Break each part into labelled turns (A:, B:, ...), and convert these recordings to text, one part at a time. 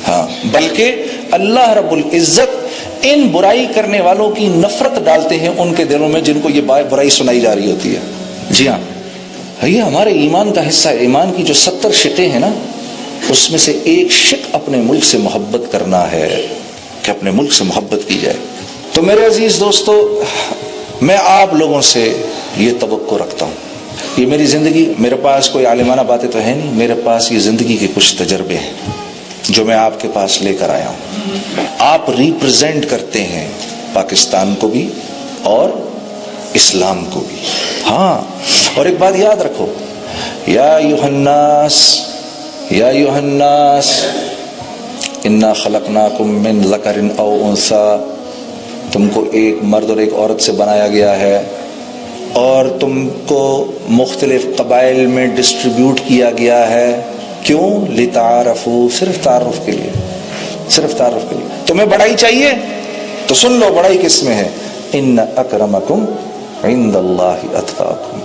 A: ہاں، بلکہ اللہ رب العزت ان برائی کرنے والوں کی نفرت ڈالتے ہیں ان کے دلوں میں جن کو یہ برائی سنائی جا رہی ہوتی ہے. جی ہاں، یہ ہمارے ایمان کا حصہ ہے. ایمان کی جو 70 شقیں ہیں نا، اس میں سے ایک شق اپنے ملک سے محبت کرنا ہے، کہ اپنے ملک سے محبت کی جائے. تو میرے عزیز دوستو، میں آپ لوگوں سے یہ توقع رکھتا ہوں. یہ میری زندگی، میرے پاس کوئی عالمانہ باتیں تو ہے نہیں، میرے پاس یہ زندگی کے کچھ تجربے ہیں جو میں آپ کے پاس لے کر آیا ہوں. آپ ریپرزینٹ کرتے ہیں پاکستان کو بھی اور اسلام کو بھی. ہاں، اور ایک بات یاد رکھو، یا ایھا الناس انا خلقناکم من ذکر او انثی، تم کو ایک مرد اور ایک عورت سے بنایا گیا ہے اور تم کو مختلف قبائل میں ڈسٹریبیوٹ کیا گیا ہے. کیوں؟ لتعارفوا، صرف تعارف کے لیے، صرف تعارف کے لیے. تمہیں بڑائی چاہیے تو سن لو بڑائی کس میں ہے، ان اکرمکم عند اللہ اتقاکم.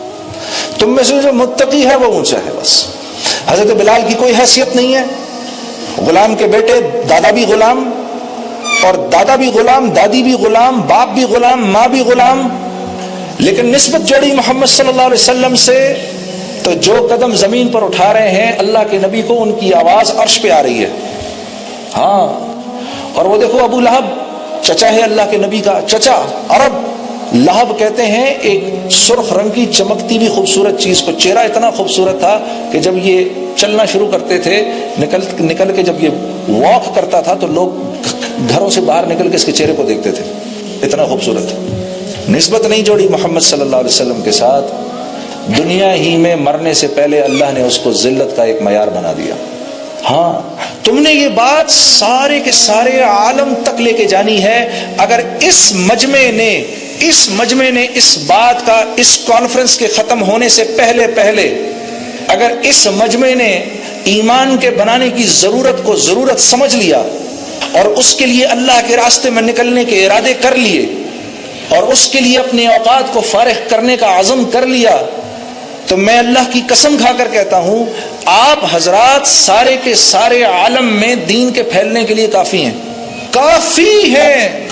A: تم میں سے جو متقی ہے وہ اونچا ہے. بس حضرت بلال کی کوئی حیثیت نہیں ہے، غلام کے بیٹے، دادا بھی غلام اور دادا بھی غلام، دادی بھی غلام، باپ بھی غلام، ماں بھی غلام، لیکن نسبت جوڑی محمد صلی اللہ علیہ وسلم سے تو جو قدم زمین پر اٹھا رہے ہیں اللہ کے نبی کو، ان کی آواز عرش پہ آ رہی ہے. ہاں، اور وہ دیکھو ابو لہب، چچا ہے اللہ کے نبی کا، چچا. عرب لہب کہتے ہیں ایک سرخ رنگ کی چمکتی بھی خوبصورت چیز کو. چہرہ اتنا خوبصورت تھا کہ جب یہ چلنا شروع کرتے تھے، نکل کے جب یہ واک کرتا تھا تو لوگ گھروں سے باہر نکل کے اس کے چہرے کو دیکھتے تھے، اتنا خوبصورت. نسبت نہیں جوڑی محمد صلی اللہ علیہ وسلم کے ساتھ، دنیا ہی میں مرنے سے پہلے اللہ نے اس کو ذلت کا ایک معیار بنا دیا. ہاں، تم نے یہ بات سارے کے سارے عالم تک لے کے جانی ہے. اگر اس مجمع نے اس بات کا، اس کانفرنس کے ختم ہونے سے پہلے اگر اس مجمع نے ایمان کے بنانے کی ضرورت سمجھ لیا اور اس کے لیے اللہ کے راستے میں نکلنے کے ارادے کر لیے اور اس کے لیے اپنے اوقات کو فارغ کرنے کا عزم کر لیا، تو میں اللہ کی قسم کھا کر کہتا ہوں، آپ حضرات سارے کے سارے عالم میں دین کے پھیلنے کے لیے کافی ہیں، کافی ہیں.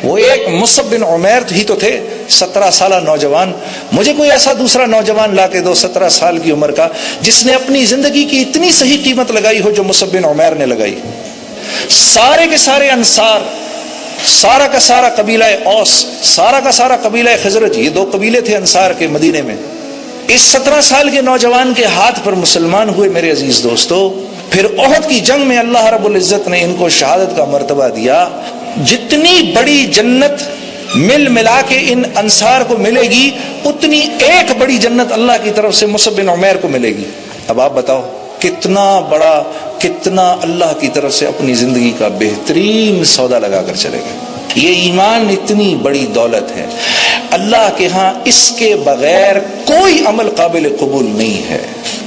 A: وہ ایک مصعب بن عمیر ہی تو تھے، 17 سالہ نوجوان. مجھے کوئی ایسا دوسرا نوجوان لا کے دو 17 سال کی عمر کا جس نے اپنی زندگی کی اتنی صحیح قیمت لگائی ہو جو مصعب بن عمیر نے لگائی. سارے کے سارے انصار، سارا کا سارا قبیلہ اوس، سارا کا سارا قبیلہ خزرج، یہ 2 قبیلے تھے انصار کے مدینے میں. اس 17 سال کے نوجوان کے ہاتھ پر مسلمان ہوئے میرے عزیز دوستو. پھر احد کی جنگ میں اللہ رب العزت نے ان کو شہادت کا مرتبہ دیا. جتنی بڑی جنت ملا کے ان انصار کو ملے گی، اتنی ایک بڑی جنت اللہ کی طرف سے مصعب بن عمیر کو ملے گی. اب آپ بتاؤ کتنا اللہ کی طرف سے اپنی زندگی کا بہترین سودا لگا کر چلے گئے. یہ ایمان اتنی بڑی دولت ہے، اللہ کے ہاں اس کے بغیر کوئی عمل قابل قبول نہیں ہے،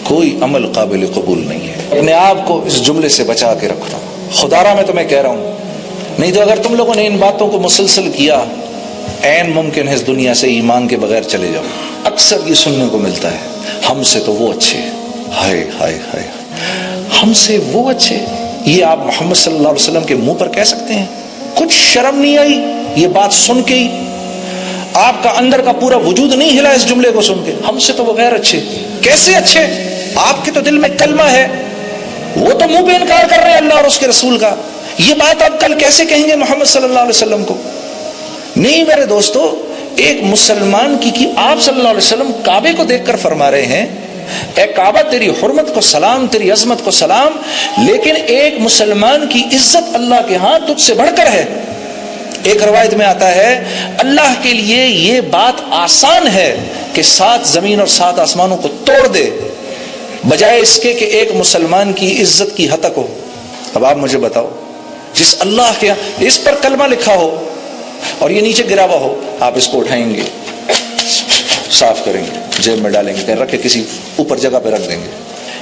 A: کوئی عمل قابل قبول نہیں ہے. اپنے آپ کو اس جملے سے بچا کے رکھنا. خدا را میں تمہیں کہہ رہا ہوں، نہیں تو اگر تم لوگوں نے ان باتوں کو مسلسل کیا، عین ممکن ہے اس دنیا سے ایمان کے بغیر چلے جاؤ. اکثر یہ سننے کو ملتا ہے، ہم سے تو وہ اچھے، ہائے ہائے ہائے، ہم سے وہ اچھے. یہ آپ محمد صلی اللہ علیہ وسلم کے منہ پر کہہ سکتے ہیں؟ کچھ شرم نہیں آئی یہ بات سن کے ہی؟ آپ کا اندر کا پورا وجود نہیں ہلا اس جملے کو سن کے؟ ہم سے تو وہ غیر اچھے. کیسے اچھے؟ آپ کے تو دل میں کلمہ ہے، وہ تو منہ پہ انکار کر رہے ہیں اللہ اور اس کے رسول کا. یہ بات آپ کل کیسے کہیں گے محمد صلی اللہ علیہ وسلم کو؟ نہیں میرے دوستو، ایک مسلمان کی آپ صلی اللہ علیہ وسلم کعبے کو دیکھ کر فرما رہے ہیں، اے کعبہ تیری حرمت کو سلام، تیری عظمت کو سلام. لیکن ایک مسلمان کی عزت اللہ کے ہاں تجھ سے بڑھ کر ہے. ایک روایت میں آتا ہے اللہ کے لیے یہ بات آسان ہے کہ 7 زمین اور 7 آسمانوں کو توڑ دے، بجائے اس کے کہ ایک مسلمان کی عزت کی ہتک ہو. اب آپ مجھے بتاؤ، جس اللہ کے اس پر کلمہ لکھا ہو اور یہ نیچے گرا ہوا ہو، آپ اس کو اٹھائیں گے، صاف کریں گے، جیب میں ڈالیں گے، کہیں رکھ کے کسی اوپر جگہ پہ رکھ دیں گے.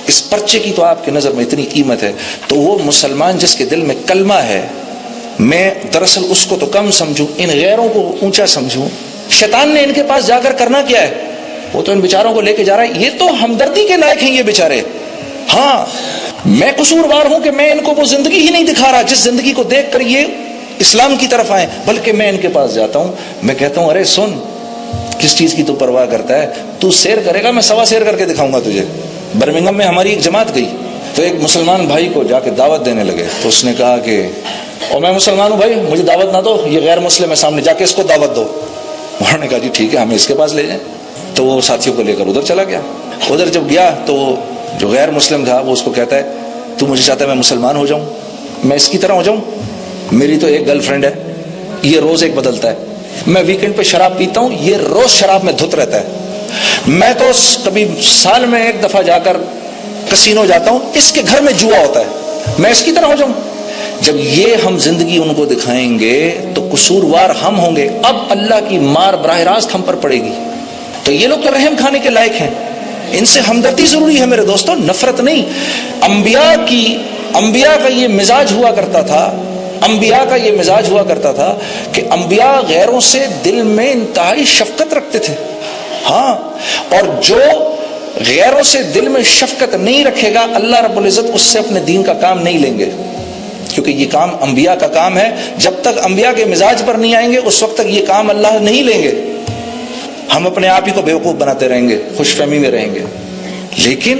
A: اس پرچے کی تو آپ کی نظر میں اتنی قیمت ہے. تو وہ مسلمان جس کے دل میں کلمہ ہے، میں دراصل اس کو تو کم سمجھوں، ان غیروں کو اونچا سمجھوں. شیطان نے ان کے پاس جا کر کرنا کیا ہے؟ وہ تو ان بیچاروں کو لے کے جا رہا ہے. یہ تو ہمدردی کے لائق ہیں یہ بیچارے. ہاں، میں قصوروار ہوں کہ میں ان کو وہ زندگی ہی نہیں دکھا رہا جس زندگی کو دیکھ کر یہ اسلام کی طرف آئیں، بلکہ میں ان کے پاس جاتا ہوں، میں کہتا ہوں ارے سن، کس چیز کی تو پرواہ کرتا ہے، تو سیر کرے گا، میں 1.25 سیر کر کے دکھاؤں گا تجھے۔ برمنگھم میں ہماری ایک جماعت گئی تو ایک مسلمان بھائی کو جا کے دعوت دینے لگے، تو اس نے کہا کہ اور میں مسلمان ہوں بھائی، مجھے دعوت نہ دو، یہ غیر مسلم ہے، سامنے جا کے اس کو دعوت دو۔ انہوں نے کہا جی ٹھیک ہے، ہمیں اس کے پاس لے جائیں۔ تو وہ ساتھیوں کو لے کر ادھر چلا گیا۔ ادھر جب گیا تو جو غیر مسلم تھا وہ اس کو کہتا ہے تو مجھے چاہتا ہے میں مسلمان ہو جاؤں، میں اس کی طرح ہو جاؤں، میری تو ایک گرل فرینڈ ہے، یہ روز ایک بدلتا ہے، میں ویکنڈ پہ شراب پیتا ہوں، یہ روز شراب میں دھت رہتا ہے، میں تو کبھی سال میں ایک دفعہ جا کر کسینو جاتا ہوں، اس کے گھر میں جوا ہوتا ہے، میں اس کی طرح ہو جاؤں۔ جب یہ ہم زندگی ان کو دکھائیں گے تو قصوروار ہم ہوں گے، اب اللہ کی مار براہ راست ہم پر پڑے گی۔ تو یہ لوگ تو رحم کھانے کے لائق ہیں، ان سے ہمدردی ضروری ہے میرے دوستوں، نفرت نہیں۔ انبیاء کا یہ مزاج ہوا کرتا تھا، انبیاء کا یہ مزاج ہوا کرتا تھا کہ انبیاء غیروں سے دل میں انتہائی شفقت رکھتے تھے۔ ہاں، اور جو غیروں سے دل میں شفقت نہیں رکھے گا، اللہ رب العزت اس سے اپنے دین کا کام نہیں لیں گے، کیونکہ یہ کام انبیاء کا کام ہے۔ جب تک انبیاء کے مزاج پر نہیں آئیں گے اس وقت تک یہ کام اللہ نہیں لیں گے، ہم اپنے آپ ہی کو بیوقوف بناتے رہیں گے، خوش فہمی میں رہیں گے۔ لیکن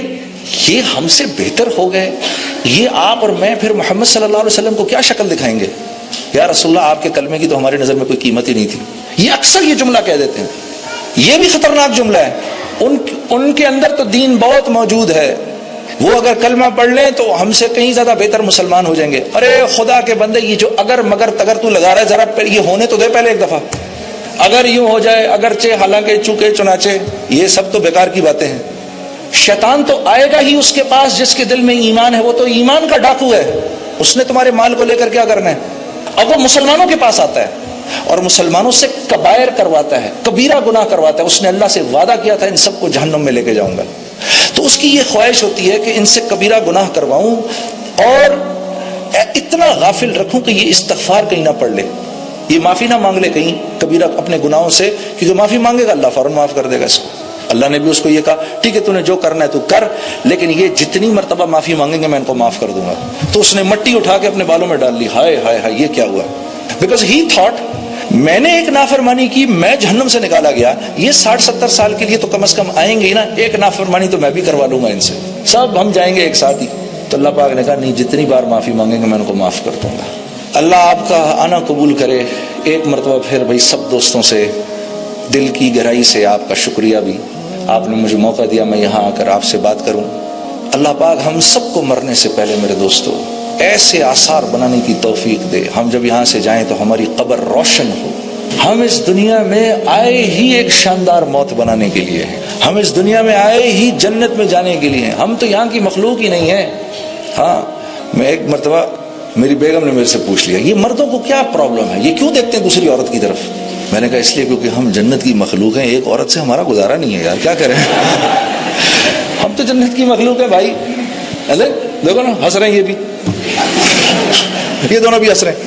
A: یہ ہم سے بہتر ہو گئے، یہ آپ اور میں پھر محمد صلی اللہ علیہ وسلم کو کیا شکل دکھائیں گے؟ یا رسول اللہ آپ کے کلمے کی تو ہماری نظر میں کوئی قیمت ہی نہیں تھی۔ یہ اکثر یہ جملہ کہہ دیتے ہیں، یہ بھی خطرناک جملہ ہے۔ ان کے اندر تو دین بہت موجود ہے، وہ اگر کلمہ پڑھ لیں تو ہم سے کہیں زیادہ بہتر مسلمان ہو جائیں گے۔ ارے خدا کے بندے، یہ جو اگر مگر تگر تو لگا رہا ہے، ذرا یہ ہونے تو دے پہلے ایک دفعہ، اگر یوں ہو جائے، اگرچہ حالانکہ چونکہ چنانچہ، یہ سب تو بیکار کی باتیں ہیں۔ شیطان تو آئے گا ہی اس کے پاس جس کے دل میں ایمان ہے، وہ تو ایمان کا ڈاکو ہے، اس نے تمہارے مال کو لے کر کیا کرنا ہے؟ اب وہ مسلمانوں کے پاس آتا ہے اور مسلمانوں سے کبائر کرواتا ہے، کبیرہ گناہ کرواتا ہے۔ اس نے اللہ سے وعدہ کیا تھا ان سب کو جہنم میں لے کے جاؤں گا، تو اس کی یہ خواہش ہوتی ہے کہ ان سے کبیرہ گناہ کرواؤں اور اتنا غافل رکھوں کہ یہ استغفار کہیں نہ پڑھ لے، یہ معافی نہ مانگ لے کہیں کبیرہ اپنے گناہوں سے، کیونکہ معافی مانگے گا اللہ فوراً معاف کر دے گا اس کو۔ اللہ نے بھی اس کو یہ کہا ٹھیک ہے تو نے جو کرنا ہے تو کر، لیکن یہ جتنی مرتبہ معافی مانگیں گے میں ان کو معاف کر دوں گا۔ تو اس نے مٹی اٹھا کے اپنے بالوں میں ڈال لی، ہائے ہائے ہائے یہ کیا ہوا؟ بیکاز ہی تھاٹ میں نے ایک نافرمانی کی، میں جہنم سے نکالا گیا، یہ 60-70 سال کے لیے تو کم از کم آئیں گے ہی نا، ایک نافرمانی تو میں بھی کروا لوں گا ان سے، سب ہم جائیں گے ایک ساتھ ہی۔ تو اللہ پاک نے کہا نہیں، جتنی بار معافی مانگیں گے میں ان کو معاف کر دوں گا۔ اللہ آپ کا آنا قبول کرے۔ ایک مرتبہ پھر بھائی سب دوستوں سے دل کی گہرائی سے آپ کا شکریہ بھی، آپ نے مجھے موقع دیا میں یہاں آ کر آپ سے بات کروں۔ اللہ پاک ہم سب کو مرنے سے پہلے میرے دوستو ایسے آثار بنانے کی توفیق دے، ہم جب یہاں سے جائیں تو ہماری قبر روشن ہو۔ ہم اس دنیا میں آئے ہی ایک شاندار موت بنانے کے لیے ہیں، ہم اس دنیا میں آئے ہی جنت میں جانے کے لیے ہیں، ہم تو یہاں کی مخلوق ہی نہیں ہیں۔ ہاں، میں ایک مرتبہ میری بیگم نے میرے سے پوچھ لیا یہ مردوں کو کیا پرابلم ہے، یہ کیوں دیکھتے ہیں دوسری عورت کی طرف؟ میں نے کہا اس لیے کیونکہ ہم جنت کی مخلوق ہیں، ایک عورت سے ہمارا گزارا نہیں ہے یار، کیا کریں ہم تو جنت کی مخلوق ہیں بھائی۔ دیکھو نا ہنس رہے ہیں، یہ بھی، یہ دونوں بھی ہنس رہے ہیں۔